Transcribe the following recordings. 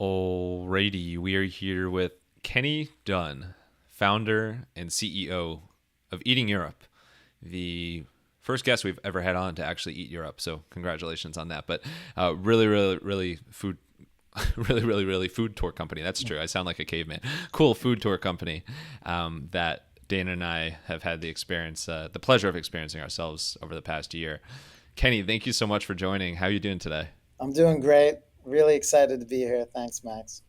Alrighty, we are here with Kenny Dunn, founder and CEO of Eating Europe, the first guest we've ever had on to actually eat Europe. So congratulations on that. But really food, really food tour company. That's true. I sound like a caveman. Cool food tour company that Dana and I have had the pleasure of experiencing ourselves over the past year. Kenny, thank you so much for joining. How are you doing today? I'm doing great. Really excited to be here. Thanks, Max.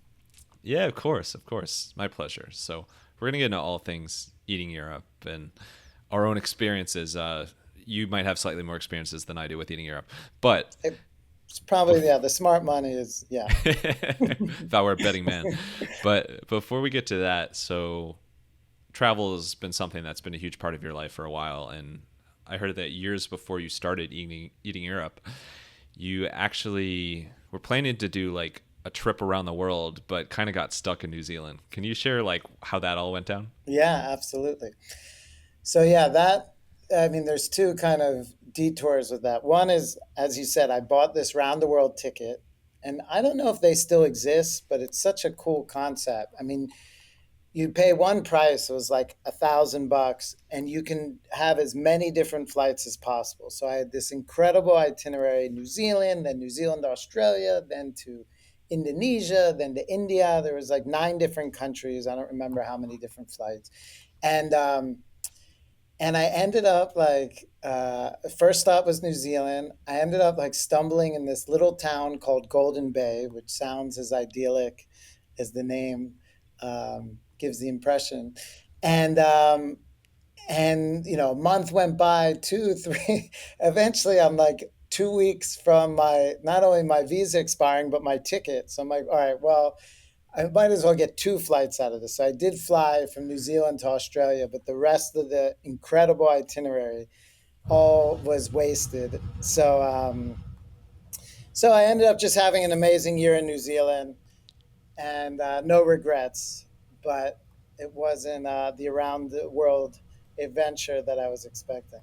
Yeah, of course. My pleasure. So we're gonna get into all things eating Europe and our own experiences. You might have slightly more experiences than I do with eating Europe, but It's probably, bef- yeah, the smart money is, yeah. if I were a betting man, but before we get to that, so travel has been something that's been a huge part of your life for a while, and I heard that years before you started eating Europe, you actually were planning to do like a trip around the world, but kind of got stuck in New Zealand. Can you share like how that all went down? Yeah, absolutely. So, yeah, I mean, there's two kind of detours with that. One is, as you said, I bought this round the world ticket, and I don't know if they still exist, but it's such a cool concept. I mean, you pay one price, it was like $1,000, and you can have as many different flights as possible. So I had this incredible itinerary: New Zealand, then New Zealand to Australia, then to Indonesia, then to India. There was like nine different countries. I don't remember how many different flights. And um and I ended up like, first stop was New Zealand. I ended up like stumbling in this little town called Golden Bay, which sounds as idyllic as the name gives the impression. And a month went by, two, three. Eventually, I'm like 2 weeks from my not only my visa expiring but my ticket. So I'm like, all right, well, I might as well get two flights out of this. So I did fly from New Zealand to Australia, but the rest of the incredible itinerary all was wasted. So I ended up just having an amazing year in New Zealand, and no regrets. But it wasn't the around the world adventure that I was expecting.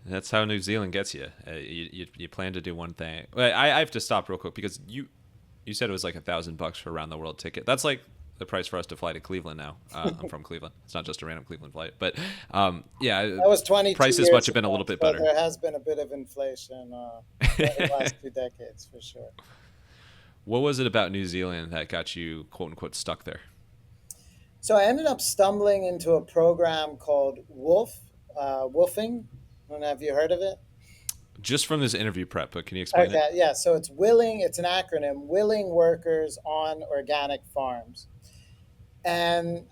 That's how New Zealand gets you. You plan to do one thing. I have to stop real quick because you said it was like $1,000 for a round the world ticket. That's like the price for us to fly to Cleveland now. I'm from Cleveland. It's not just a random Cleveland flight, but yeah, That was 22 prices must years have been a ago, little bit so better. there has been a bit of inflation in the last 2 decades for sure. What was it about New Zealand that got you quote unquote stuck there? So I ended up stumbling into a program called Woofing. I don't know, have you heard of it? Just from this interview prep, but can you explain it? Okay, yeah. So it's an acronym: Willing Workers on Organic Farms. And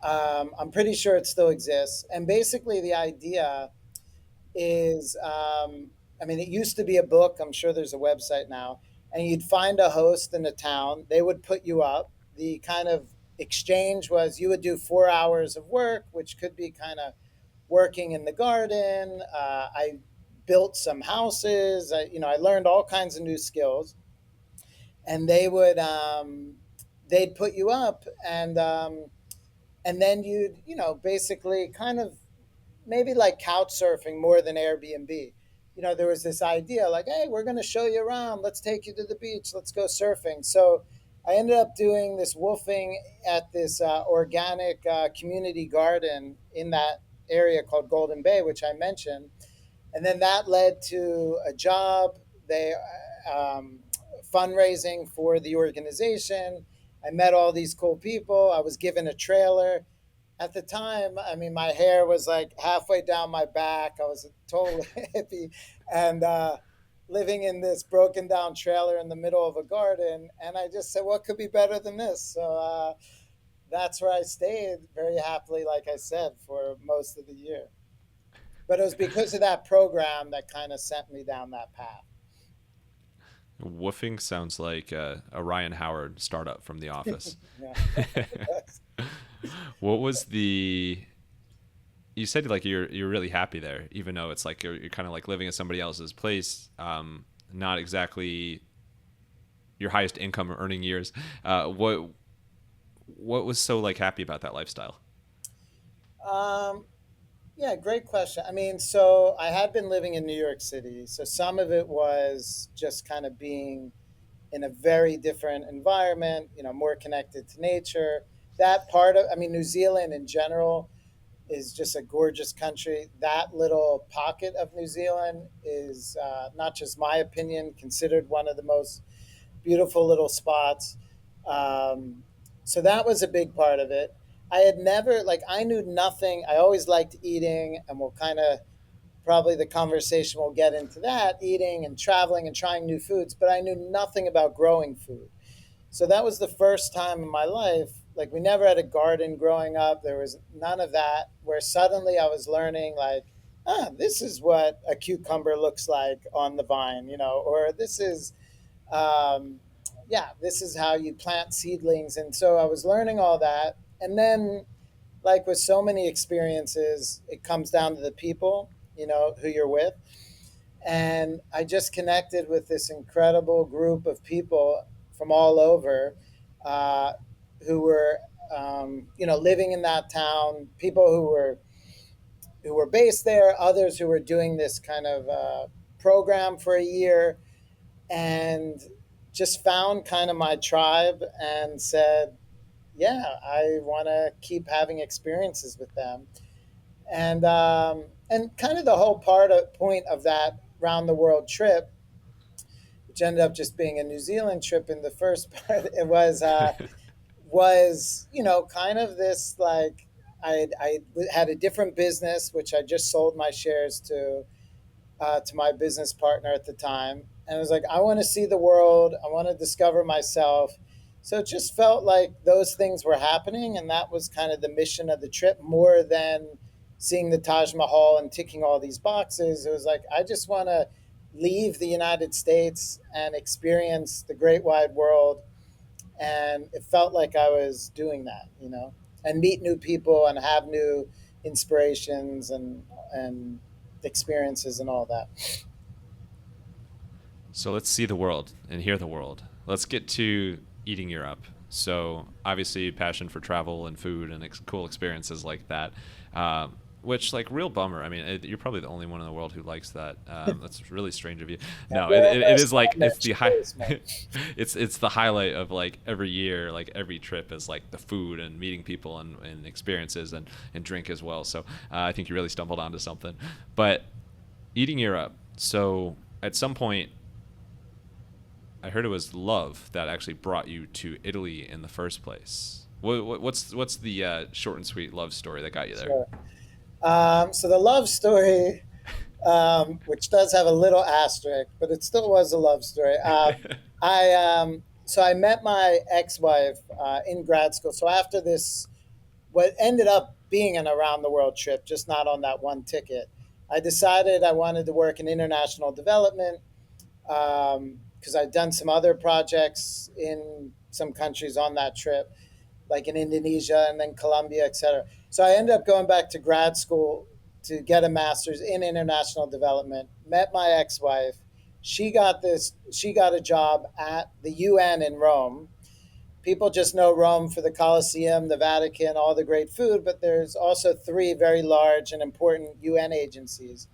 I'm pretty sure it still exists. And basically, the idea is, I mean, it used to be a book. I'm sure there's a website now. And you'd find a host in a town. They would put you up. The kind of exchange was you would do 4 hours of work, which could be kind of working in the garden. I built some houses. I learned all kinds of new skills. And they'd put you up, and then you'd, basically kind of maybe like couch surfing more than Airbnb. There was this idea like, hey, we're going to show you around. Let's take you to the beach. Let's go surfing. So I ended up doing this woofing at this organic community garden in that area called Golden Bay, which I mentioned. And then that led to a job. They fundraising for the organization. I met all these cool people. I was given a trailer. At the time, I mean, my hair was like halfway down my back. I was a total hippie, and living in this broken down trailer in the middle of a garden. And I just said, what could be better than this? So that's where I stayed very happily, like I said, for most of the year. But it was because of that program that kind of sent me down that path. Woofing sounds like a Ryan Howard startup from The Office. Yeah. What was the? You said like you're really happy there, even though it's like you're kind of like living in somebody else's place. Not exactly your highest income or earning years. What was so like happy about that lifestyle? Um, yeah, great question. I mean, so I had been living in New York City, so some of it was just kind of being in a very different environment, more connected to nature. That part of, I mean, New Zealand in general is just a gorgeous country. That little pocket of New Zealand is, not just my opinion, considered one of the most beautiful little spots. Um, so that was a big part of it. I had never, like, I knew nothing. I always liked eating, and we'll kind of, probably the conversation will get into that, eating and traveling and trying new foods, but I knew nothing about growing food. So that was the first time in my life, like, we never had a garden growing up. There was none of that, where suddenly I was learning, like, this is what a cucumber looks like on the vine, or this is, um, yeah, this is how you plant seedlings. And so I was learning all that. And then, like with so many experiences, it comes down to the people, who you're with. And I just connected with this incredible group of people from all over, uh, who were, living in that town. People who were based there, others who were doing this kind of program for a year, and just found kind of my tribe and said, "Yeah, I want to keep having experiences with them." And kind of the whole point of that round the world trip, which ended up just being a New Zealand trip in the first part, it was kind of this, like, I had a different business which I just sold my shares to my business partner at the time, and I was like, I want to see the world, I want to discover myself. So it just felt like those things were happening, and that was kind of the mission of the trip, more than seeing the Taj Mahal and ticking all these boxes. It was like, I just want to leave the United States and experience the great wide world. And it felt like I was doing that, and meet new people and have new inspirations and experiences and all that. So let's see the world and hear the world. Let's get to eating Europe. So obviously, passion for travel and food and cool experiences like that. Which, like, real bummer. I mean, you're probably the only one in the world who likes that. That's really strange of you. No, it is like it's the high. It's the highlight of, like, every year. Like, every trip is like the food and meeting people and experiences and drink as well. So I think you really stumbled onto something. But eating Europe. So at some point, I heard it was love that actually brought you to Italy in the first place. What's the short and sweet love story that got you there? Sure. So the love story, which does have a little asterisk, but it still was a love story. I met my ex-wife in grad school. So after this, what ended up being an around the world trip, just not on that one ticket, I decided I wanted to work in international development, because I'd done some other projects in some countries on that trip, like in Indonesia and then Colombia, etc. So I ended up going back to grad school to get a master's in international development. Met my ex-wife. She got a job at the UN in Rome. People just know Rome for the Colosseum, the Vatican, all the great food, but there's also three very large and important UN agencies.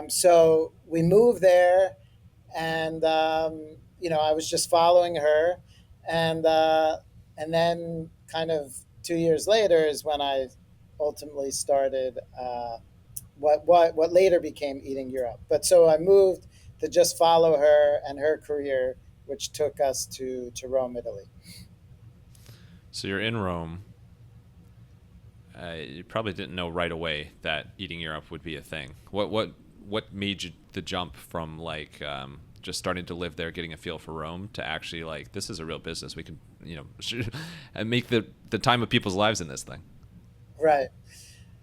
So we moved there, and I was just following her, and and then kind of 2 years later is when I ultimately started, what later became Eating Europe. But so I moved to just follow her and her career, which took us to Rome, Italy. So you're in Rome. You probably didn't know right away that eating Europe would be a thing. What made you the jump from, like, just starting to live there, getting a feel for Rome, to actually, like, this is a real business. We can, and make the time of people's lives in this thing. Right.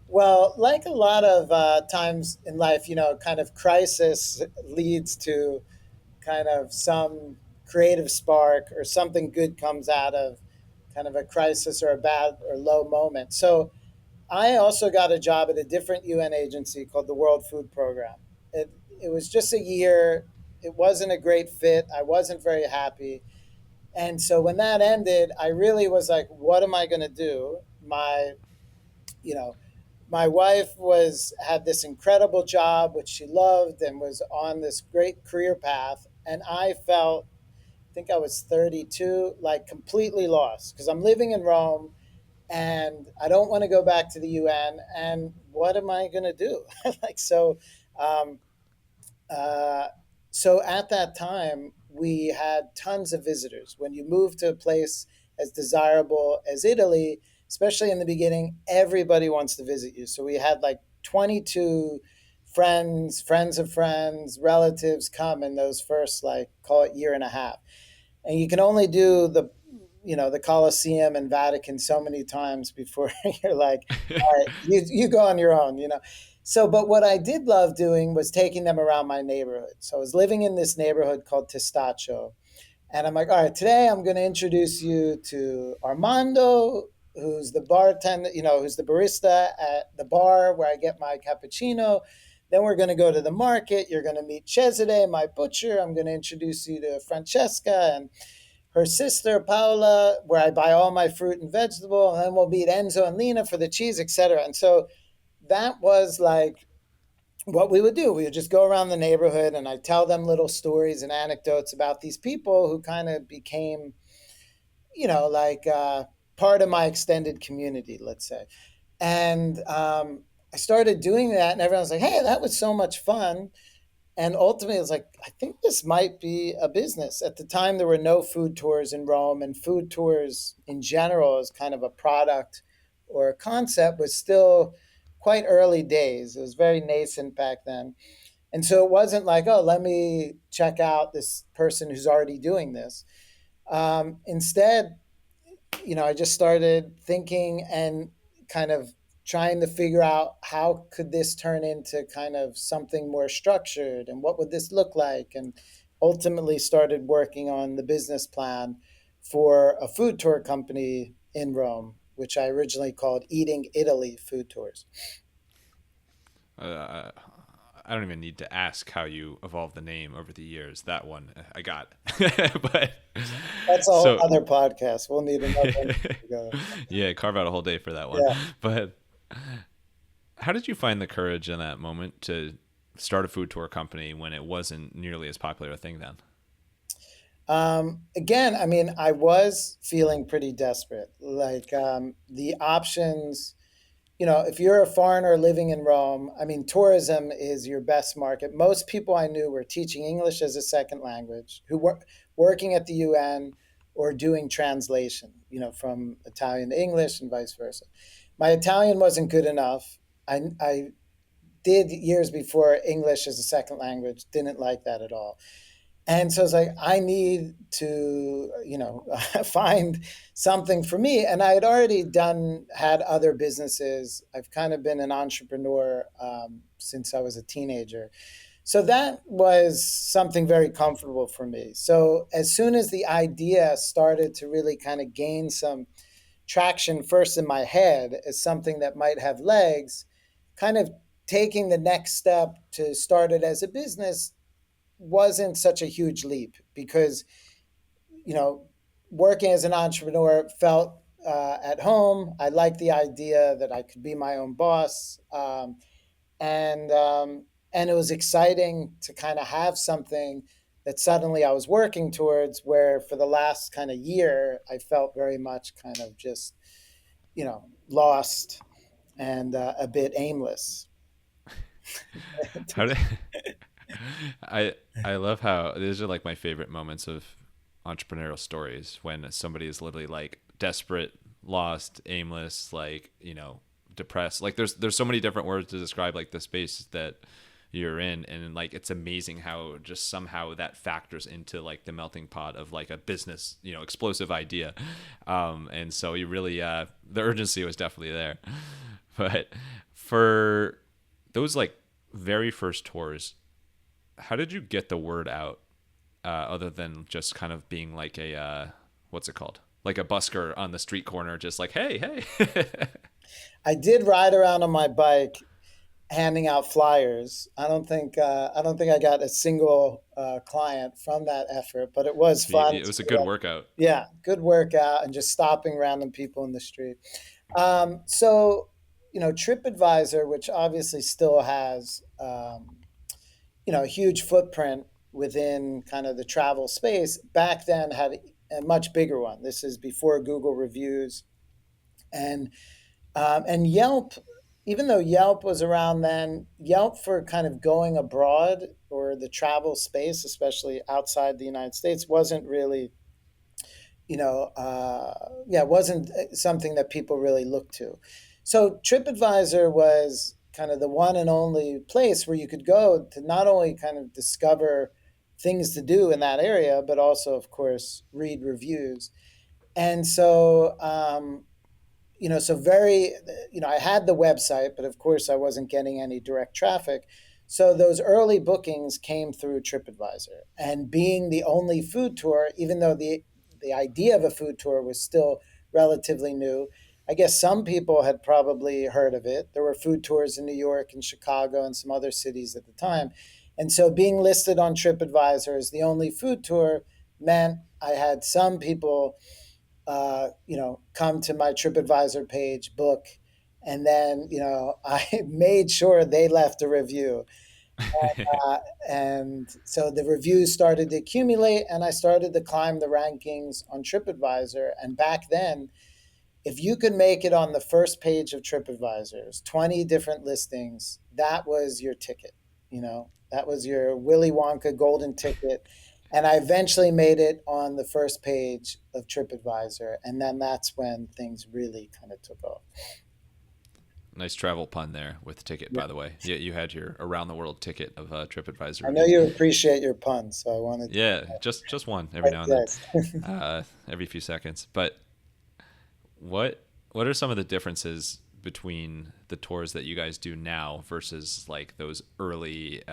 Well, like a lot of times in life, kind of crisis leads to kind of some creative spark, or something good comes out of kind of a crisis or a bad or low moment. So I also got a job at a different UN agency called the World Food Program. It was just a year. It wasn't a great fit. I wasn't very happy. And so when that ended, I really was like, what am I going to do? You know, my wife had this incredible job which she loved and was on this great career path, and I felt think I was 32, like completely lost because I'm living in Rome and I don't want to go back to the UN. And what am I going to do? like, so, um, uh, so at that time, we had tons of visitors. When you move to a place as desirable as Italy, especially in the beginning, everybody wants to visit you. So we had like 22 friends, friends of friends, relatives come in those first, like, call it year and a half. And you can only do the Colosseum and Vatican so many times before you're like, all right, you go on your own, So, but what I did love doing was taking them around my neighborhood. So I was living in this neighborhood called Testaccio, and I'm like, all right, today I'm going to introduce you to Armando, who's the bartender, who's the barista at the bar where I get my cappuccino. Then we're going to go to the market. You're going to meet Cesare, my butcher. I'm going to introduce you to Francesca and her sister Paola, where I buy all my fruit and vegetable. And then we'll meet Enzo and Lena for the cheese, etc. And so that was like what we would do. We would just go around the neighborhood and I tell them little stories and anecdotes about these people who kind of became, like part of my extended community, let's say. And I started doing that, and everyone was like, hey, that was so much fun. And ultimately, it was like, I think this might be a business. At the time, there were no food tours in Rome, and food tours in general as kind of a product or a concept was still quite early days. It was very nascent back then. And so it wasn't like, oh, let me check out this person who's already doing this. Instead, I just started thinking and kind of trying to figure out how could this turn into kind of something more structured and what would this look like, and ultimately started working on the business plan for a food tour company in Rome, which I originally called Eating Italy Food Tours. uh, I don't even need to ask how you evolved the name over the years. That one I got. But That's a whole so other podcast. We'll need another one to go. yeah, carve out a whole day for that one. Yeah. But how did you find the courage in that moment to start a food tour company when it wasn't nearly as popular a thing then? Again, I mean, I was feeling pretty desperate. Like the options, if you're a foreigner living in Rome, I mean, tourism is your best market. Most people I knew were teaching English as a second language, who were working at the UN or doing translation, from Italian to English and vice versa. My Italian wasn't good enough. I did years before English as a second language, didn't like that at all. And so it's like, I need to, find something for me. And I had already had other businesses. I've kind of been an entrepreneur since I was a teenager. So that was something very comfortable for me. So as soon as the idea started to really kind of gain some traction, first in my head as something that might have legs, kind of taking the next step to start it as a business wasn't such a huge leap because, you know, working as an entrepreneur felt at home. I liked the idea that I could be my own boss. And it was exciting to kind of have something that suddenly I was working towards, where for the last kind of year, I felt very much kind of just, lost and a bit aimless. How did I love how these are like my favorite moments of entrepreneurial stories when somebody is literally like desperate, lost, aimless, like, depressed. Like there's so many different words to describe like the space that you're in, and like it's amazing how just somehow that factors into like the melting pot of like a business, explosive idea. And so you really the urgency was definitely there. But for those like very first tours, how did you get the word out, other than just kind of being like a what's it called, like a busker on the street corner, just like, hey, hey? I did ride around on my bike handing out flyers. I don't think I got a single client from that effort, but it was fun It was a to good workout. yeah, good workout and just stopping random people in the street. So TripAdvisor, which obviously still has a huge footprint within kind of the travel space back then had a much bigger one. This is before Google reviews, and Yelp. Even though Yelp was around then, Yelp for kind of going abroad or the travel space, especially outside the United States, wasn't really, yeah, it wasn't something that people really looked to. So TripAdvisor was kind of the one and only place where you could go to not only kind of discover things to do in that area, but also, of course, read reviews. And so, so very, I had the website, but of course I wasn't getting any direct traffic. So those early bookings came through TripAdvisor. And being the only food tour, even though the idea of a food tour was still relatively new, I guess some people had probably heard of it. There were food tours in New York and Chicago and some other cities at the time. And so being listed on TripAdvisor as the only food tour meant I had some people come to my TripAdvisor page, book, and then, I made sure they left a review. And so the reviews started to accumulate, and I started to climb the rankings on TripAdvisor. And back then, if you could make it on the first page of TripAdvisor's 20 different listings, that was your ticket. That was your Willy Wonka golden ticket. And I eventually made it on the first page of TripAdvisor. And then that's when things really kind of took off. Nice travel pun there with ticket, Yeah. by the way. Yeah, you had your around the world ticket of TripAdvisor I know reviews. you appreciate your puns, so I wanted to. Yeah, just one every now and then, Yes. every few seconds. But what are some of the differences between the tours that you guys do now versus like those early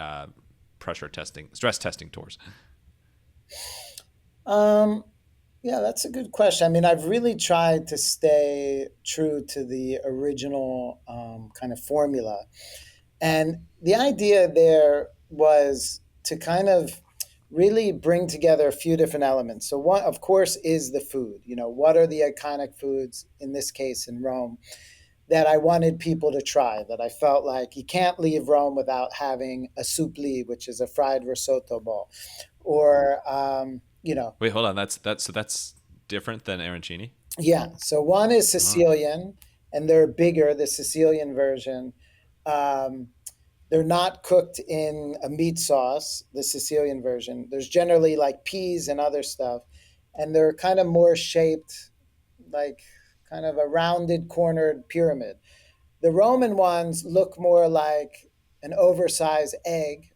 pressure testing, stress testing tours? Um, yeah, that's a good question. I mean, I've really tried to stay true to the original kind of formula. And the idea there was to kind of really bring together a few different elements. So one, of course, is the food. What are the iconic foods, in this case in Rome, that I wanted people to try, that I felt like you can't leave Rome without having a soupli, which is a fried risotto ball, or, Wait, hold on. That's different than arancini. yeah. So one is Oh, Sicilian, and they're bigger, the Sicilian version. Um, They're not cooked in a meat sauce, the Sicilian version. There's generally like peas and other stuff, and they're kind of more shaped like kind of a rounded, cornered pyramid. The Roman ones look more like an oversized egg,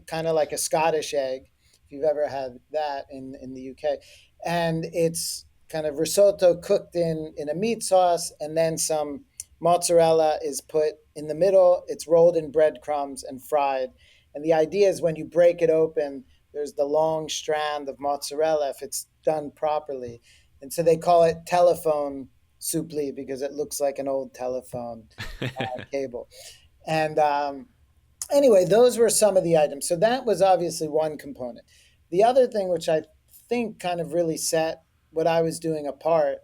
kind of like a Scottish egg, if you've ever had that in the UK. And it's kind of risotto cooked in a meat sauce, and then some mozzarella is put in the middle. It's rolled in breadcrumbs and fried. And the idea is when you break it open, there's the long strand of mozzarella if it's done properly. And so they call it telephone soupli because it looks like an old telephone cable. And anyway, those were some of the items. So that was obviously one component. The other thing, which I think kind of really set what I was doing apart,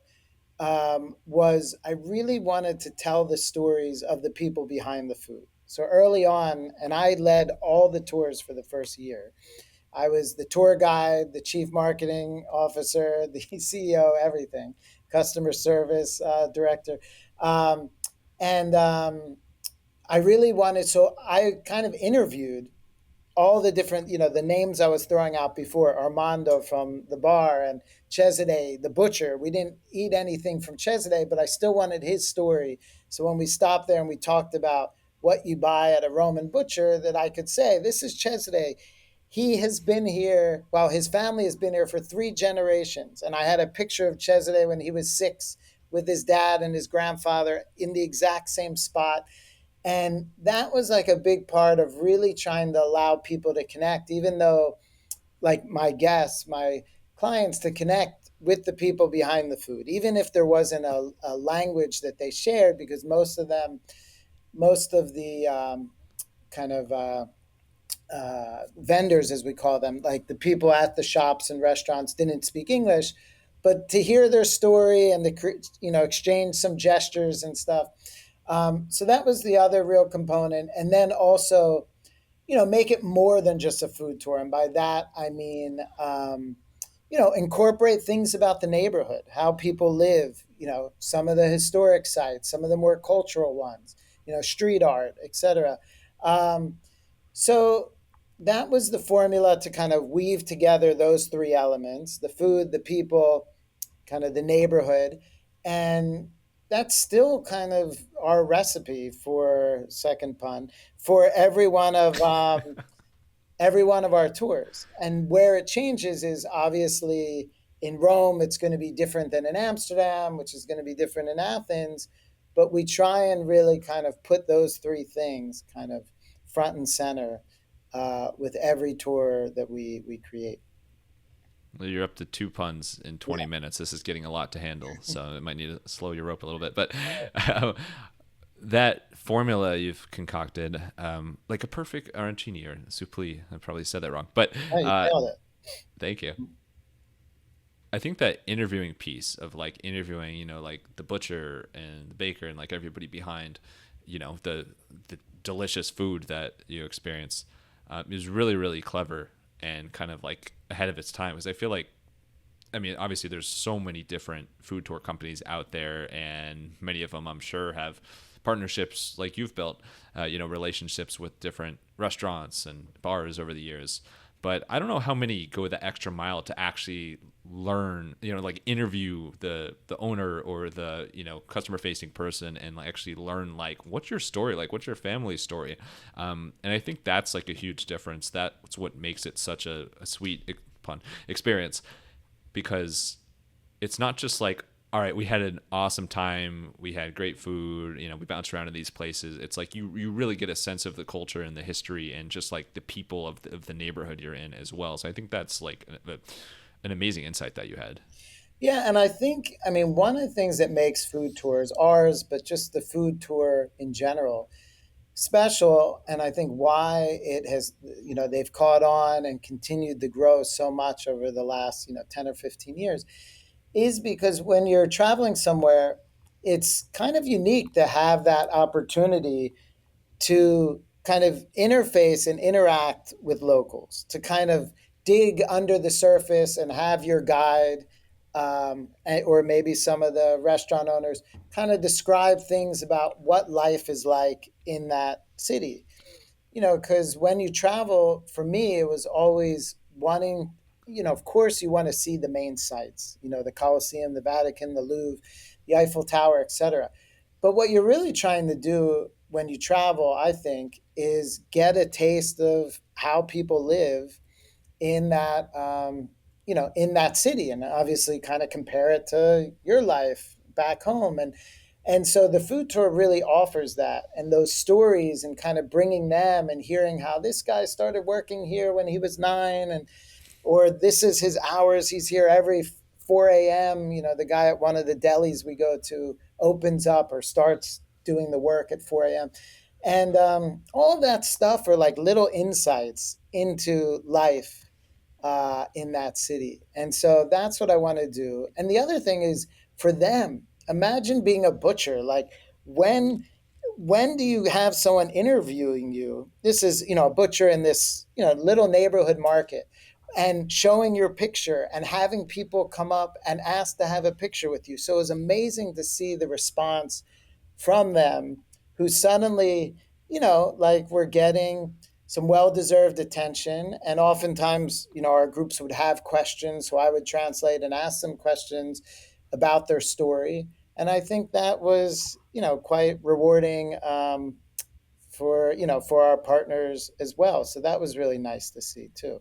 was I really wanted to tell the stories of the people behind the food. So early on, and I led all the tours for the first year. I was the tour guide, the chief marketing officer, the CEO, everything, customer service director. Um, and I really wanted, so I kind of interviewed all the different, the names I was throwing out before, Armando from the bar and Cesare, the butcher. We didn't eat anything from Cesare, but I still wanted his story. So when we stopped there and we talked about what you buy at a Roman butcher, that I could say, this is Cesare. He has been here, well, his family has been here for 3 generations. And I had a picture of Cesare when he was 6 with his dad and his grandfather in the exact same spot. And that was like a big part of really trying to allow people to connect, even though, like my guests, my clients, to connect with the people behind the food, even if there wasn't a language that they shared, because most of the kind of vendors, as we call them, like the people at the shops and restaurants, didn't speak English. But to hear their story and exchange some gestures and stuff, so that was the other real component. And then also, make it more than just a food tour. And by that, I mean, incorporate things about the neighborhood, how people live, some of the historic sites, some of the more cultural ones, street art, etc. Um, so that was the formula to kind of weave together those three elements: the food, the people, kind of the neighborhood. And that's still kind of our recipe for second pun for every one of our tours. And where it changes is obviously in Rome, it's going to be different than in Amsterdam, which is going to be different in Athens. But we try and really kind of put those three things kind of front and center with every tour that we create. Well, you're up to 2 puns in Yeah. 20 minutes. This is getting a lot to handle, so it might need to slow your rope a little bit. But that formula you've concocted, like a perfect arancini or supli, I probably said that wrong, but Oh, you uh, nailed it. thank you. I think that interviewing piece of like interviewing, like the butcher and the baker and like everybody behind, the delicious food that you experience, is really really clever and kind of like ahead of its time. Because I feel like, I mean, obviously there's so many different food tour companies out there, and many of them I'm sure have partnerships like you've built, relationships with different restaurants and bars over the years. But I don't know how many go the extra mile to actually learn, like interview the owner or the customer facing person and like actually learn like what's your story, like what's your family story, and I think that's like a huge difference. That's what makes it such a sweet pun experience, because it's not just like, all right, we had an awesome time, we had great food, we bounced around in these places. It's like you really get a sense of the culture and the history and just like the people of the neighborhood you're in as well. So I think that's like an amazing insight that you had. Yeah, and I mean, one of the things that makes food tours, ours, but just the food tour in general, special, and I think why it has, they've caught on and continued to grow so much over the last, 10 or 15 years, is because when you're traveling somewhere, it's kind of unique to have that opportunity to kind of interface and interact with locals, to kind of dig under the surface and have your guide, or maybe some of the restaurant owners kind of describe things about what life is like in that city. Because when you travel, for me, it was always wanting, of course, you want to see the main sites, the Colosseum, the Vatican, the Louvre, the Eiffel Tower, etc. But what you're really trying to do when you travel, I think, is get a taste of how people live in that, in that city, and obviously kind of compare it to your life back home. And so the food tour really offers that and those stories and kind of bringing them and hearing how this guy started working here when he was 9, and or this is his hours. He's here every 4 a.m. The guy at one of the delis we go to opens up or starts doing the work at 4 a.m. And all of that stuff are like little insights into life in that city. And so that's what I want to do. And the other thing is for them, imagine being a butcher. Like when when do you have someone interviewing you? This is, a butcher in this, little neighborhood market, and showing your picture and having people come up and ask to have a picture with you. So it was amazing to see the response from them, who suddenly, like we're getting some well-deserved attention. And oftentimes, our groups would have questions, so I would translate and ask them questions about their story. And I think that was, quite rewarding, for our partners as well. So that was really nice to see too.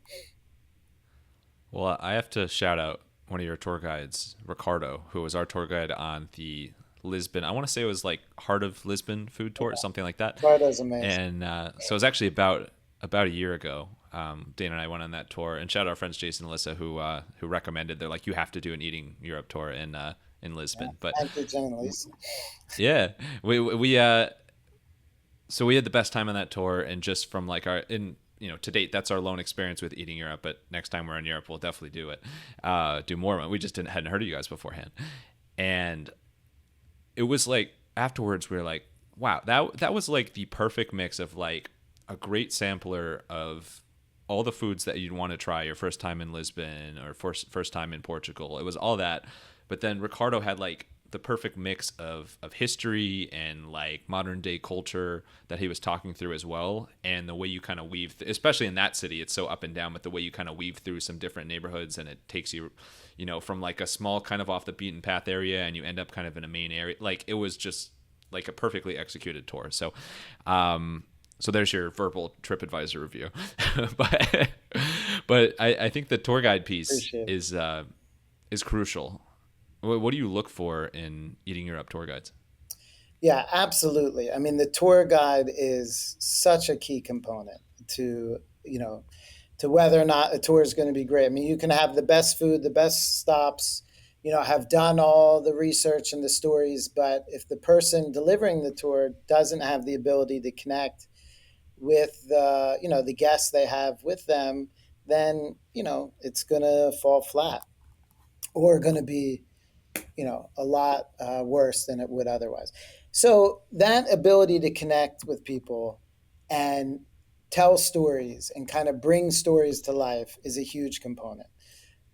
Well, I have to shout out one of your tour guides, Ricardo, who was our tour guide on the Lisbon. I want to say it was like Heart of Lisbon food tour, something like that. Florida's amazing. And so it was actually about a year ago. Dana and I went on that tour, and shout out our friends Jason and Alyssa who recommended. They're like, you have to do an Eating Europe tour in Yeah. Lisbon. But Thank you, Jen and Lisa. yeah, we so we had the best time on that tour, and just from like our in to date, that's our lone experience with Eating Europe. But next time we're in Europe, we'll definitely do it, do more of it. We just hadn't heard of you guys beforehand, and it was like afterwards we were like, wow, that was like the perfect mix of like a great sampler of all the foods that you'd want to try your first time in Lisbon or first time in Portugal. It was all that. But then Ricardo had like the perfect mix of history and like modern day culture that he was talking through as well. And the way you kind of weave, especially in that city, it's so up and down, but the way you kind of weave through some different neighborhoods and it takes you, you know, from like a small kind of off the beaten path area and you end up kind of in a main area. Like it was just like a perfectly executed tour. So there's your verbal TripAdvisor review. but I think the tour guide piece Appreciate it. is crucial. What do you look for in Eating Europe tour guides? Yeah, absolutely. I mean, the tour guide is such a key component to, to whether or not a tour is going to be great. I mean, you can have the best food, the best stops, have done all the research and the stories, but if the person delivering the tour doesn't have the ability to connect with the guests they have with them, then, it's going to fall flat or going to be a lot worse than it would otherwise. So that ability to connect with people and tell stories and kind of bring stories to life is a huge component.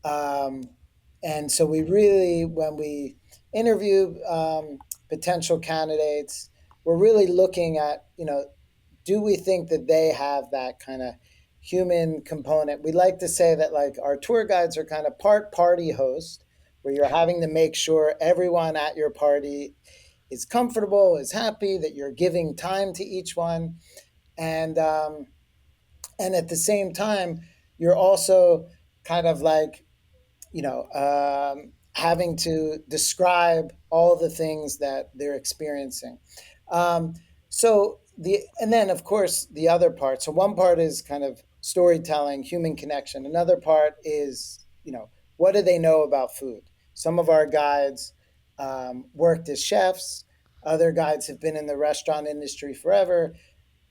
Um, and so we really, when we interview potential candidates, we're really looking at, do we think that they have that kind of human component? We like to say that like our tour guides are kind of part party host, where you're having to make sure everyone at your party is comfortable, is happy, that you're giving time to each one, and and at the same time, you're also kind of like having to describe all the things that they're experiencing. Um, and then of course the other part. So one part is kind of storytelling, human connection. Another part is what do they know about food? Some of our guides worked as chefs. Other guides have been in the restaurant industry forever.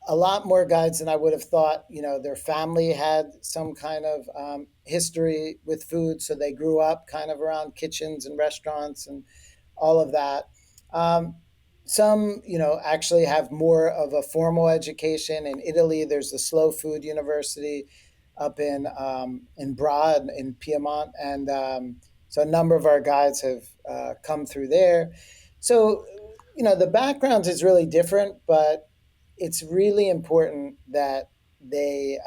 A lot more guides than I would have thought. Their family had some kind of history with food, so they grew up kind of around kitchens and restaurants and all of that. Um, some, actually have more of a formal education. In Italy, there's the Slow Food University up in Bra in Piedmont, and so a number of our guides have come through there. So, the background is really different, but it's really important that they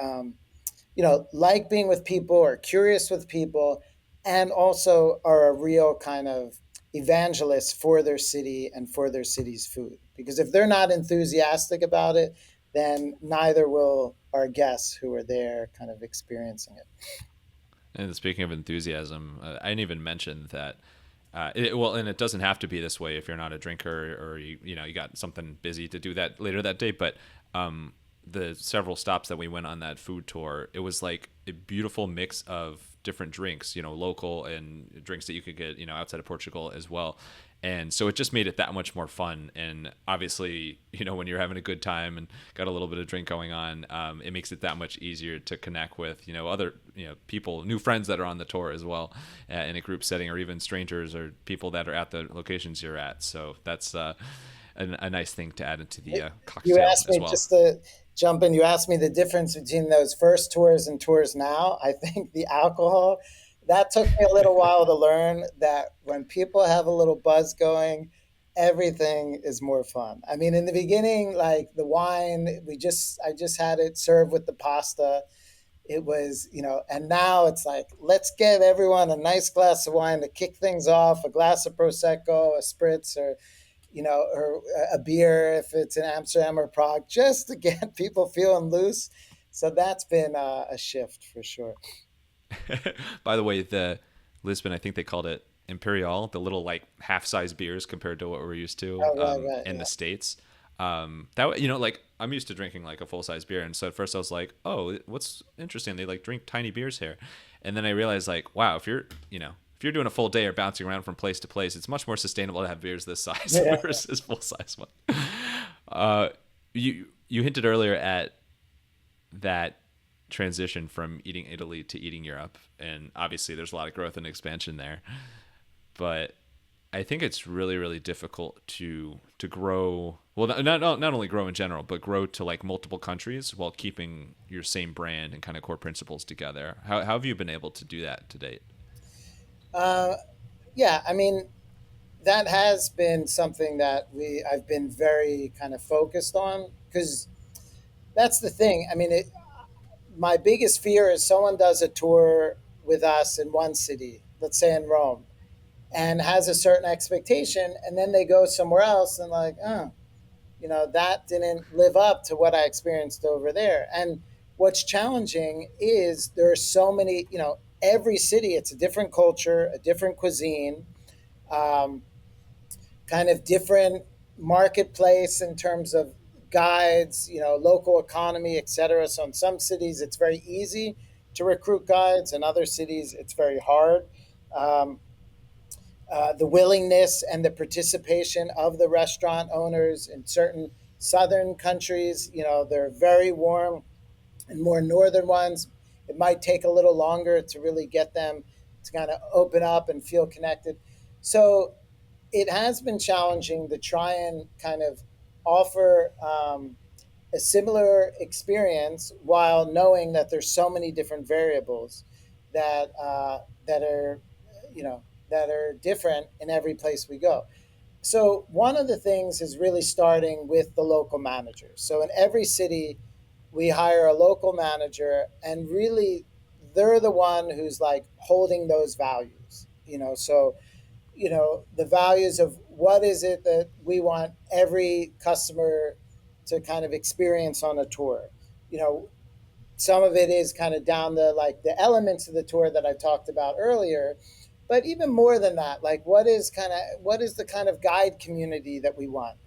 like being with people, or curious with people, and also are a real kind of evangelist for their city and for their city's food, because if they're not enthusiastic about it, then neither will our guests who are there kind of experiencing it. And speaking of enthusiasm, I didn't even mention that. And it doesn't have to be this way if you're not a drinker or you got something busy to do that later that day. But the several stops that we went on that food tour, it was like a beautiful mix of different drinks, local and drinks that you could get, outside of Portugal as well. And so it just made it that much more fun. And obviously, when you're having a good time and got a little bit of drink going on, it makes it that much easier to connect with, other, people, new friends that are on the tour as well, in a group setting, or even strangers or people that are at the locations you're at. So that's a nice thing to add into the You cocktail asked as me, well. just to jump in, you asked me the difference between those first tours and tours now. I think the alcohol, that took me a little while to learn that when people have a little buzz going, everything is more fun. I mean, in the beginning, like the wine, I just had it served with the pasta. It was, and now it's like, let's get everyone a nice glass of wine to kick things off, a glass of Prosecco, a spritz, or a beer if it's in Amsterdam or Prague, just to get people feeling loose. So that's been a shift for sure. By the way, the Lisbon, I think they called it Imperial, the little like half-size beers compared to what we're used to Oh, right, in yeah. the States. That like I'm used to drinking like a full-size beer, and so at first I was like, oh, what's interesting? They like drink tiny beers here, and then I realized like, wow, if you're doing a full day or bouncing around from place to place, it's much more sustainable to have beers this size Yeah. versus full-size one. Uh, you hinted earlier at that transition from eating Italy to eating Europe, and obviously there's a lot of growth and expansion there. But I think it's really really difficult to grow. Well, not only grow in general, but grow to like multiple countries while keeping your same brand and kind of core principles together. How have you been able to do that to date? Uh, yeah, I mean, that has been something that I've been very kind of focused on because that's the thing. I mean, my biggest fear is someone does a tour with us in one city, let's say in Rome, and has a certain expectation, and then they go somewhere else and like, oh, that didn't live up to what I experienced over there. And what's challenging is there are so many, every city, it's a different culture, a different cuisine, um, kind of different marketplace in terms of guides, local economy, etc. So in some cities, it's very easy to recruit guides. In other cities, it's very hard. Um, the willingness and the participation of the restaurant owners in certain southern countries, they're very warm, and more northern ones, it might take a little longer to really get them to kind of open up and feel connected. So it has been challenging to try and kind of offer a similar experience while knowing that there's so many different variables that are that are different in every place we go. So one of the things is really starting with the local manager. So in every city, we hire a local manager, and really, they're the one who's like holding those values. So the values of what is it that we want every customer to kind of experience on a tour. You know, some of it is kind of down the like the elements of the tour that I talked about earlier, but even more than that, like what is the kind of guide community that we want?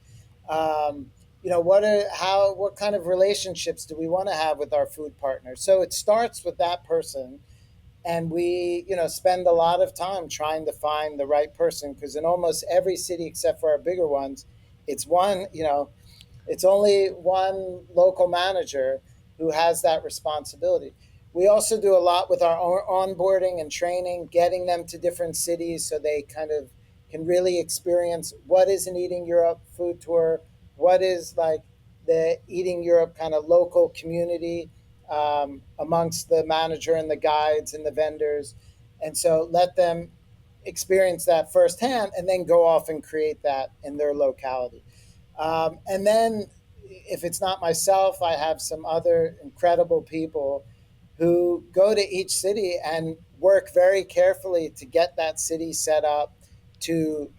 What kind of relationships do we want to have with our food partners? So it starts with that person, and we spend a lot of time trying to find the right person, because in almost every city except for our bigger ones, it's one it's only one local manager who has that responsibility. We also do a lot with our onboarding and training, getting them to different cities so they kind of can really experience what is an Eating Europe food tour, what is like the Eating Europe kind of local community, amongst the manager and the guides and the vendors. And so let them experience that firsthand and then go off and create that in their locality. And then, if it's not myself, I have some other incredible people who go to each city and work very carefully to get that city set up, to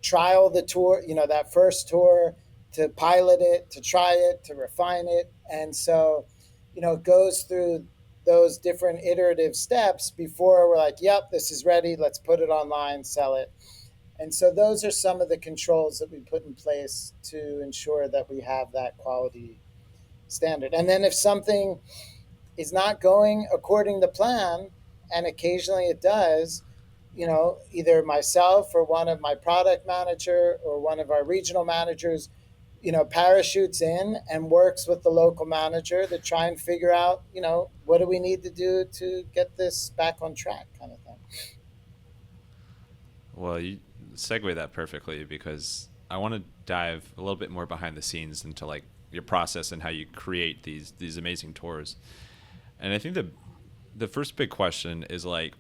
trial the tour, that first tour, to pilot it, to try it, to refine it. And so, it goes through those different iterative steps before we're like, yep, this is ready. Let's put it online, sell it. And so those are some of the controls that we put in place to ensure that we have that quality standard. And then if something is not going according to plan, and occasionally it does, either myself or one of my product manager or one of our regional managers, parachutes in and works with the local manager to try and figure out, what do we need to do to get this back on track, kind of thing. Well, you segue that perfectly because I want to dive a little bit more behind the scenes into like your process and how you create these amazing tours. And I think the first big question is like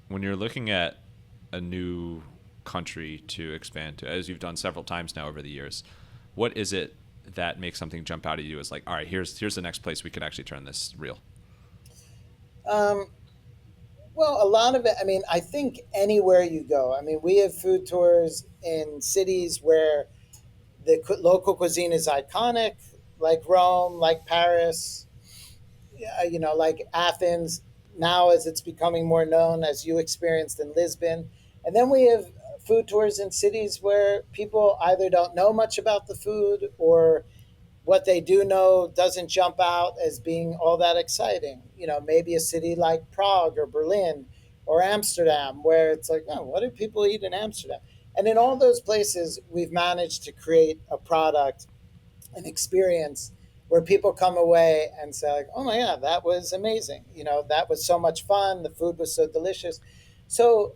when you're looking at a new country to expand to, as you've done several times now over the years, what is it that makes something jump out at you as like, all right, here's the next place we could actually turn this real? Um, Well, a lot of it, I mean, I think anywhere you go, I mean, we have food tours in cities where the local cuisine is iconic, like Rome, like Paris, like Athens, now as it's becoming more known, as you experienced in Lisbon. And then we have food tours in cities where people either don't know much about the food, or what they do know doesn't jump out as being all that exciting. Maybe a city like Prague or Berlin or Amsterdam, where it's like, oh, what do people eat in Amsterdam? And in all those places, we've managed to create a product, an experience where people come away and say, like, oh my God, that was amazing. That was so much fun. The food was so delicious. So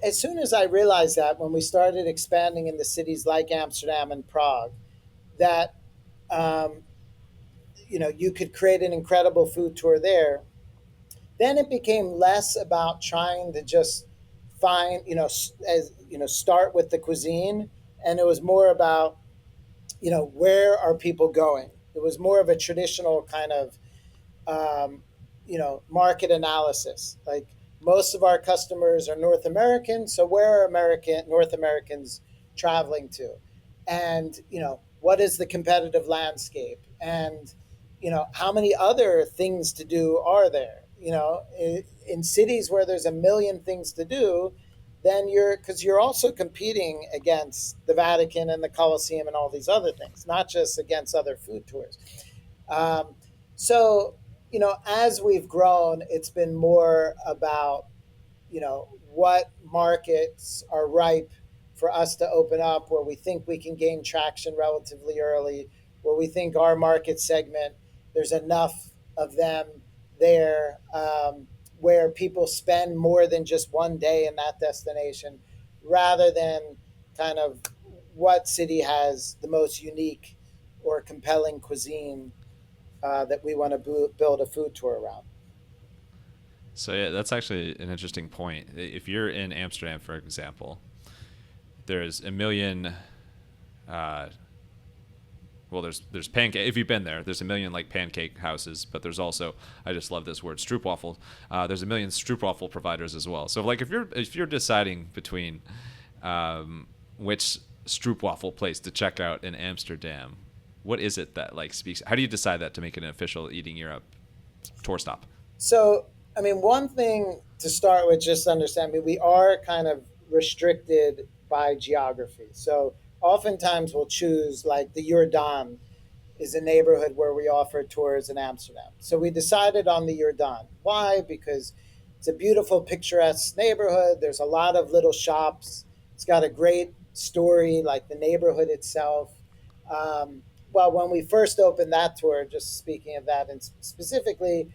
as soon as I realized that, when we started expanding into cities like Amsterdam and Prague, that um, you could create an incredible food tour there. Then it became less about trying to just find, as start with the cuisine, and it was more about, where are people going. It was more of a traditional kind of um, market analysis. Like, most of our customers are North American, so where are North Americans traveling to? And, what is the competitive landscape? And, how many other things to do are there? In cities where there's a million things to do, then because you're also competing against the Vatican and the Colosseum and all these other things, not just against other food tours. Um, so, as we've grown, it's been more about, what markets are ripe for us to open up, where we think we can gain traction relatively early, where we think our market segment, there's enough of them there, where people spend more than just one day in that destination, rather than kind of what city has the most unique or compelling cuisine that we want to build a food tour around. So yeah, that's actually an interesting point. If you're in Amsterdam, for example, there's a million. Uh, well, there's pancake. If you've been there, there's a million like pancake houses, but there's also, I just love this word, stroopwafel. There's a million stroopwafel providers as well. So like if you're deciding between which stroopwafel place to check out in Amsterdam, what is it that like speaks? How do you decide that to make it an official Eating Europe tour stop? So, I mean, one thing to start with, just understand, I mean, we are kind of restricted by geography. So, oftentimes we'll choose like the Jordaan is a neighborhood where we offer tours in Amsterdam. So we decided on the Jordaan. Why? Because it's a beautiful, picturesque neighborhood. There's a lot of little shops. It's got a great story, like the neighborhood itself. Um, well, when we first opened that tour, just speaking of that, and specifically,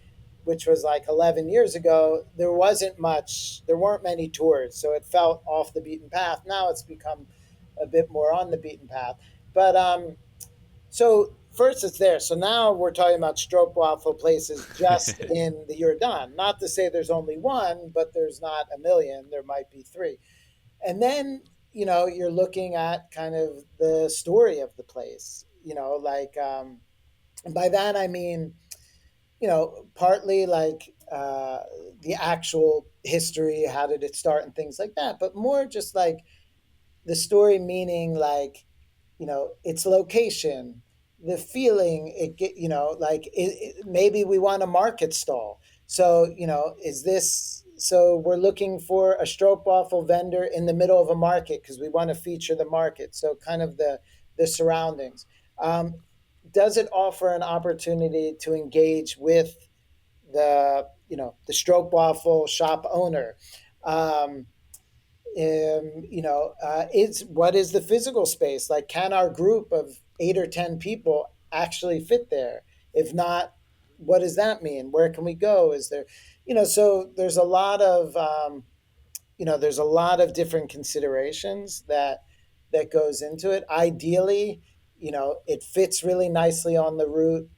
which was like 11 years ago, there weren't many tours. So it felt off the beaten path. Now it's become a bit more on the beaten path. But so first it's there. So now we're talking about stroopwafel places just in the Jordaan. Not to say there's only one, but there's not a million. There might be three. And then, you're looking at kind of the story of the place. And by that I mean, partly like the actual history, how did it start and things like that, but more just like the story, meaning like, its location, the feeling it get, like maybe we want a market stall. So, is this, so we're looking for a stroopwafel vendor in the middle of a market because we want to feature the market. So kind of the surroundings. Um, does it offer an opportunity to engage with the stroopwafel shop owner? Um, is what is the physical space like? Can our group of 8 or 10 people actually fit there? If not, what does that mean? Where can we go? Is there, so there's a lot of different considerations that goes into it. Ideally, it fits really nicely on the route.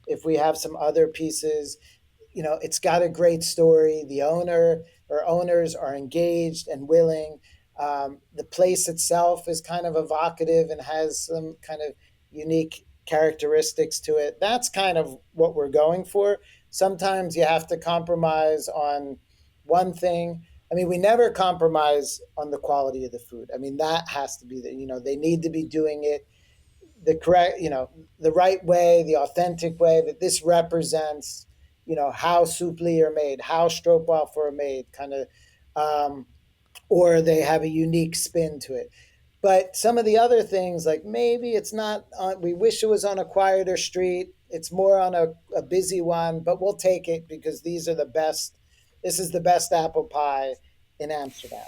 If we have some other pieces, it's got a great story. The owner or owners are engaged and willing. The place itself is kind of evocative and has some kind of unique characteristics to it. That's kind of what we're going for. Sometimes you have to compromise on one thing. I mean, we never compromise on the quality of the food. I mean, that has to be they need to be doing it the correct, the right way, the authentic way, that this represents, how soupli are made, how stroopwafel are made, kind of, or they have a unique spin to it. But some of the other things, like maybe it's not on, we wish it was on a quieter street. It's more on a busy one, but we'll take it because these are the best. This is the best apple pie in Amsterdam,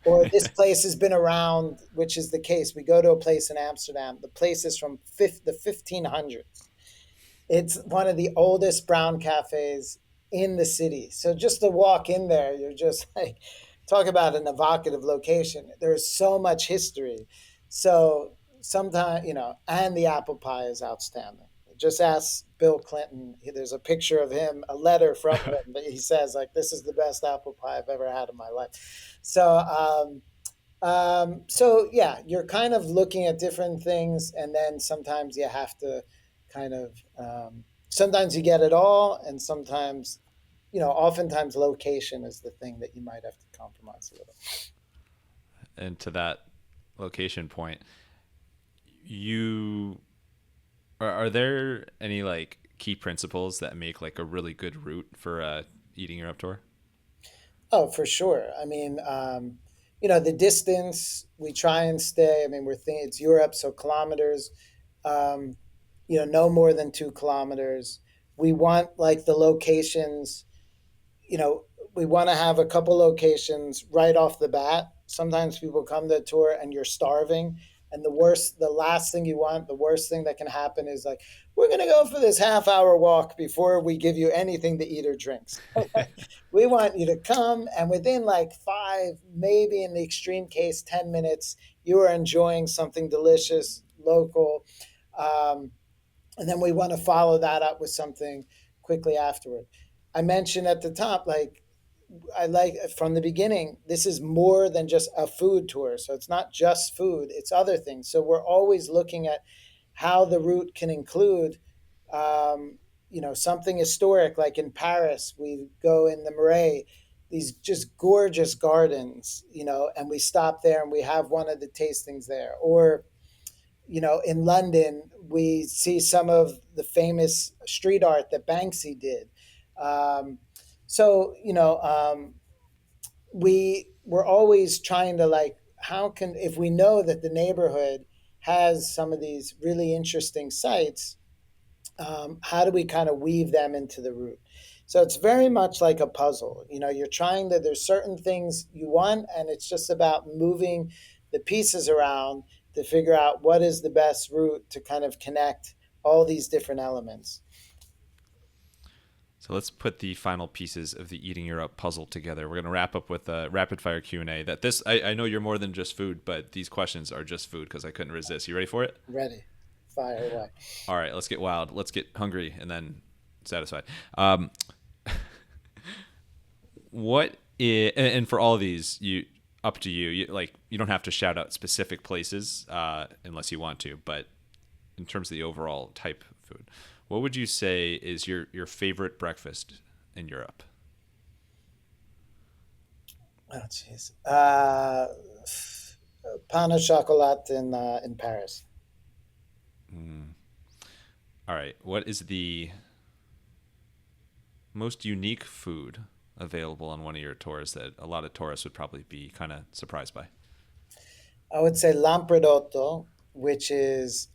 or this place has been around, which is the case. We go to a place in Amsterdam. The place is from the 1500s. It's one of the oldest brown cafes in the city. So just to walk in there, you're just like, talk about an evocative location. There's so much history. So sometimes, and the apple pie is outstanding. Just ask Bill Clinton. There's a picture of him, a letter from him that he says, like, this is the best apple pie I've ever had in my life. So yeah, you're kind of looking at different things, and then sometimes you have to kind of, sometimes you get it all, and sometimes, oftentimes location is the thing that you might have to compromise a little. And to that location point, you are there any like key principles that make like a really good route for a eating Europe tour? Oh, for sure. I mean, the distance we try and stay. I mean, we're thinking it's Europe, so kilometers. Um, no more than 2 kilometers. We want like the locations, you know, we want to have a couple locations right off the bat. Sometimes people come to a tour and you're starving. And the last thing you want, the worst thing that can happen is like, we're going to go for this half-hour walk before we give you anything to eat or drink. So we want you to come, and within like 5, maybe in the extreme case, 10 minutes, you are enjoying something delicious, local. Um, and then we want to follow that up with something quickly afterward. I mentioned at the top, like, I like from the beginning, this is more than just a food tour. So it's not just food, it's other things. So we're always looking at how the route can include, something historic. Like in Paris, we go in the Marais, these just gorgeous gardens, and we stop there and we have one of the tastings there. Or in London, we see some of the famous street art that Banksy did. Um, so we're always trying to, like, how can, if we know that the neighborhood has some of these really interesting sites, how do we kind of weave them into the route? So it's very much like a puzzle. You're trying to, there's certain things you want, and it's just about moving the pieces around to figure out what is the best route to kind of connect all these different elements. So let's put the final pieces of the Eating Europe puzzle together. We're going to wrap up with a rapid fire Q&A. That this I know you're more than just food, but these questions are just food because I couldn't resist. You ready for it? Ready. Fire away. All right, let's get wild. Let's get hungry and then satisfied. What is, and for all of these, you up to you. You don't have to shout out specific places unless you want to, but in terms of the overall type of food, what would you say is your favorite breakfast in Europe? Oh, jeez. Pain au chocolat in Paris. All right, what is the most unique food available on one of your tours that a lot of tourists would probably be kind of surprised by? I would say lampredotto, which is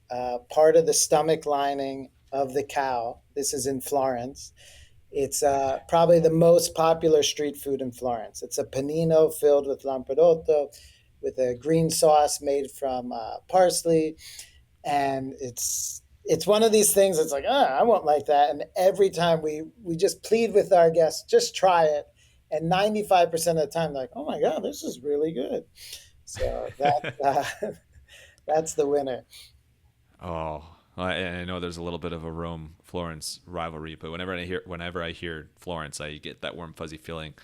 part of the stomach lining of the cow. This is in Florence. It's probably the most popular street food in Florence. It's a panino filled with lampredotto, with a green sauce made from parsley, and it's one of these things that's like, I won't like that. And every time we just plead with our guests, just try it. And 95% of the time, they're like, oh my God, this is really good. So that's the winner. Oh, I know there's a little bit of a Rome Florence rivalry, but whenever I hear Florence, I get that warm fuzzy feeling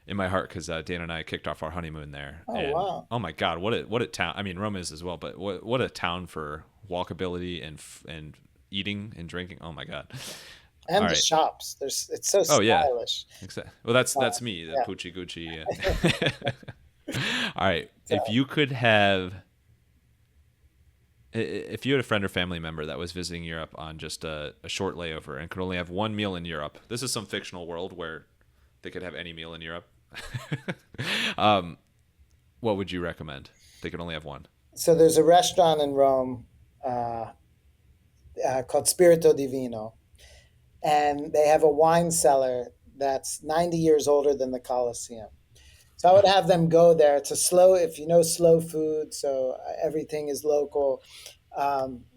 in my heart because Dan and I kicked off our honeymoon there, Oh, and wow. oh my God, what a town! I mean, Rome is as well, but what a town for walkability and eating and drinking. Oh my God! All And the right. shops. It's so Oh yeah. stylish. Exactly. Well, that's me, the Yeah. Poochie Gucci. All right. So, If you had a friend or family member that was visiting Europe on just a short layover and could only have one meal in Europe, this is some fictional world where they could have any meal in Europe. um, what would you recommend? They could only have one. so there's a restaurant in Rome uh, called Spirito di Vino, and they have a wine cellar that's 90 years older than the Colosseum. So I would have them go there. It's a slow, if you know slow food, so everything is local.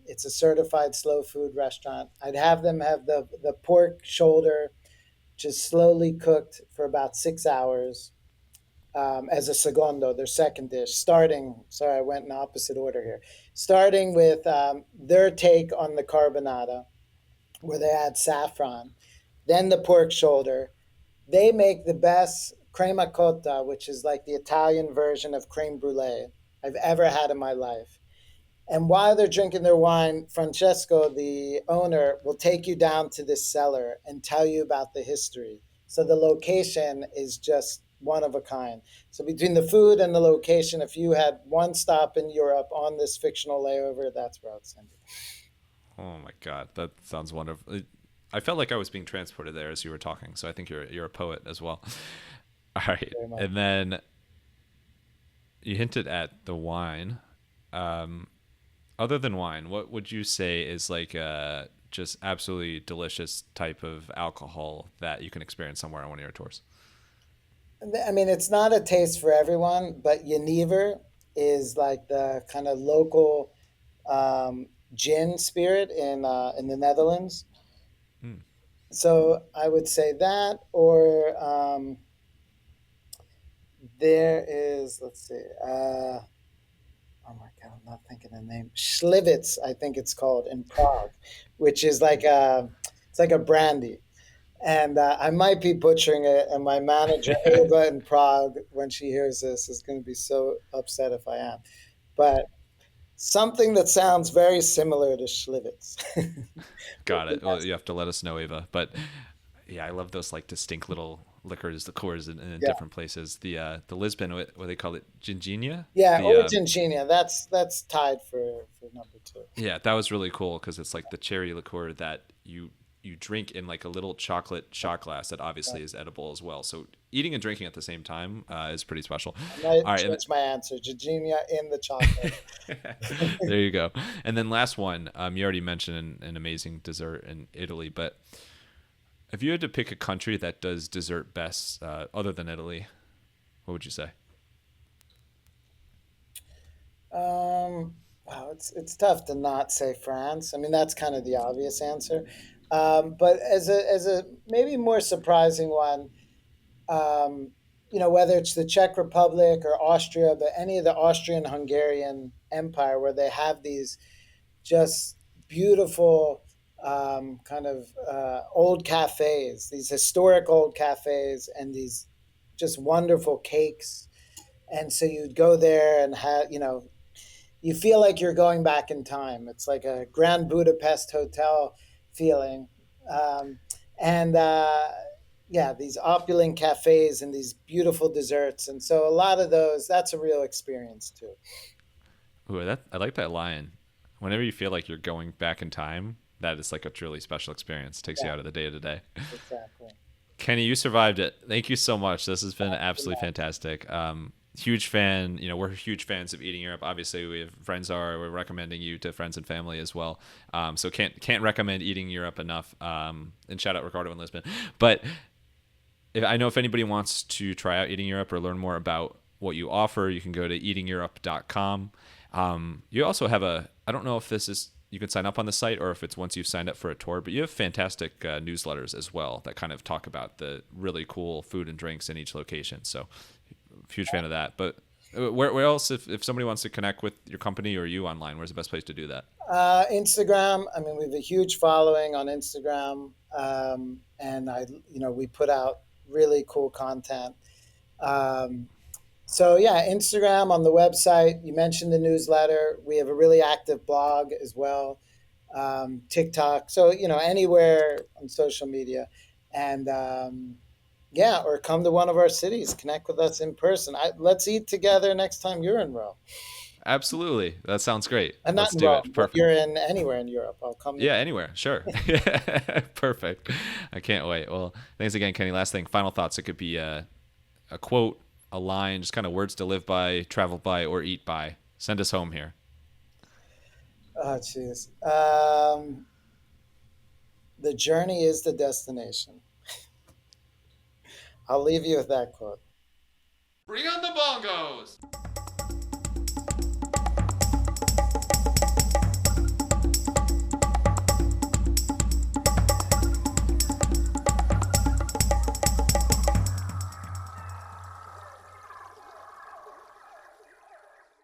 It's a certified slow food restaurant. I'd have them have the pork shoulder just slowly cooked for about 6 hours. as a segundo, their second dish. Starting, sorry, I went in opposite order here. Starting with their take on the carbonara, where they add saffron, then the pork shoulder. They make the best crema cotta, which is like the Italian version of creme brulee I've ever had in my life. And while they're drinking their wine, Francesco, the owner, will take you down to this cellar and tell you about the history. So the location is just one of a kind. So between the food and the location, if you had one stop in Europe on this fictional layover, that's where I'd send you. Oh my god, that sounds wonderful. I felt like I was being transported there as you were talking, so I think you're a poet as well. All right, Very much. and then you hinted at the wine. Um, Other than wine, what would you say is like a just absolutely delicious type of alcohol that you can experience somewhere on one of your tours? I mean, it's not a taste for everyone, but Jenever is like the kind of local gin spirit in the Netherlands. Mm. So I would say that, or there is, let's see, oh my God, I'm not thinking the name. Schlivitz, I think it's called in Prague, which is like it's like a brandy. And I might be butchering it. And my manager, Ava in Prague, when she hears this, is going to be so upset if I am. But something that sounds very similar to Schlivitz. Got it. Well, you have to let us know, Ava. But yeah, I love those like distinct little liquors, liqueurs in Yeah. different places. The Lisbon, what they call it, Gingina. Yeah, The Origin Genia. That's tied for number two. Yeah, that was really cool because it's like the cherry liqueur that you drink in like a little chocolate shot glass that obviously is edible as well. So eating and drinking at the same time is pretty special. I might All right, and change my answer. Genia in the chocolate. there you go. And then last one, you already mentioned an amazing dessert in Italy, but if you had to pick a country that does dessert best, other than Italy, what would you say? Wow, it's tough to not say France. I mean, that's kind of the obvious answer. But as a maybe more surprising one, um, whether it's the Czech Republic or Austria, but any of the Austrian Hungarian Empire, where they have these just beautiful kind of old cafes, these historic old cafes, and these just wonderful cakes. And so you'd go there and have, you feel like you're going back in time. It's like a Grand Budapest Hotel feeling. Um, and yeah, these opulent cafes and these beautiful desserts. And so a lot of those, that's a real experience too. Ooh, that I like that line. Whenever you feel like you're going back in time, that is like a truly special experience. Takes you Yeah, out of the day to day. exactly. Kenny, you survived it. Thank you so much. This has been absolutely fantastic. Huge fan. We're huge fans of Eating Europe. Obviously, we have friends are. We're recommending you to friends and family as well. So can't recommend Eating Europe enough. And shout out Ricardo in Lisbon. But I know if anybody wants to try out Eating Europe or learn more about what you offer, you can go to eatingeurope.com. You also have I don't know if this is, you can sign up on the site or if it's once you've signed up for a tour, but you have fantastic newsletters as well that kind of talk about the really cool food and drinks in each location. So, huge fan of that. But where else, if somebody wants to connect with your company or you online, where's the best place to do that? Instagram. I mean, we have a huge following on Instagram, and we put out really cool content. Um, So yeah, Instagram, on the website. You mentioned the newsletter. We have a really active blog as well. TikTok. So anywhere on social media, and yeah, or come to one of our cities. Connect with us in person. Let's eat together next time you're in Rome. Absolutely. That sounds great. And not Let's in do Rome, it. but Perfect. you're in anywhere in Europe. I'll come to. Yeah, anywhere. Sure. Perfect. I can't wait. Well, thanks again, Kenny. Last thing, final thoughts. It could be a quote, a line, just kind of words to live by, travel by, or eat by. Send us home here. Oh, jeez. The journey is the destination. I'll leave you with that quote. Bring on the bongos.